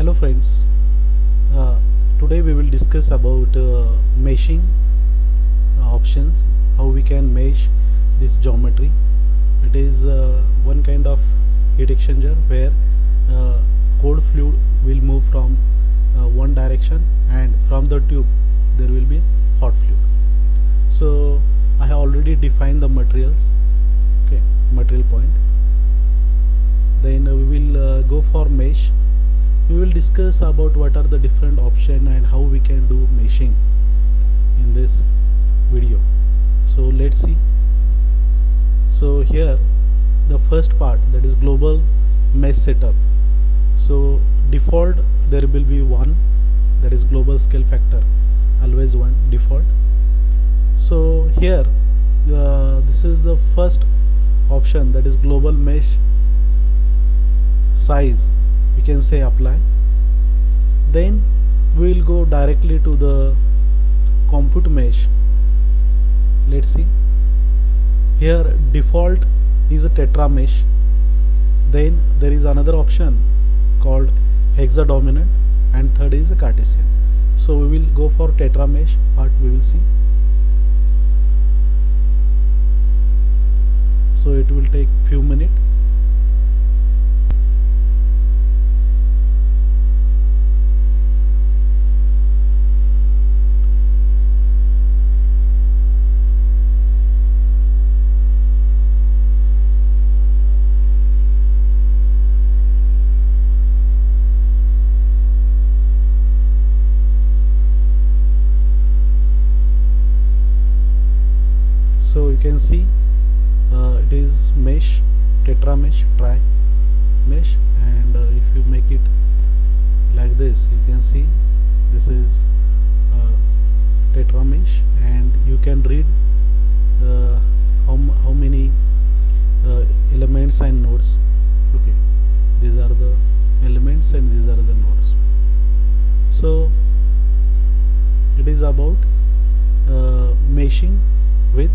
Hello friends, uh, today we will discuss about meshing options, how we can mesh this geometry. It is one kind of heat exchanger where cold fluid will move from one direction, and from the tube there will be hot fluid. So I have already defined the materials, okay, material point. Then we will go for mesh. We will discuss about what are the different options and how we can do meshing in this video. So let's see. So here the first part, that is global mesh setup. So default there will be 1, that is global scale factor, always 1 default. So here this is the first option, that is global mesh size. We can say apply. Then we will go directly to the compute mesh. Let's see. Here default is a tetra mesh. Then there is another option called hexadominant, and third is a Cartesian. So we will go for tetra mesh part. We will see. So it will take few minutes. So you can see it is mesh, tetra mesh, tri mesh, and if you make it like this, you can see this is tetra mesh, and you can read how many elements and nodes. Okay, these are the elements and these are the nodes. So it is about meshing with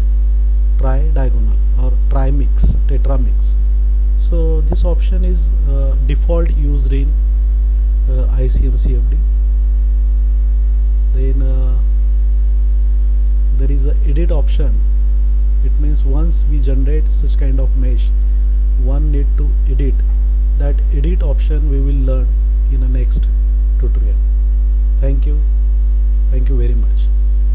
tri-diagonal or tri-mix, tetra mix. So this option is default used in ICEM CFD. Then there is a edit option. It means once we generate such kind of mesh, one need to edit. That edit option we will learn in the next tutorial. Thank you very much.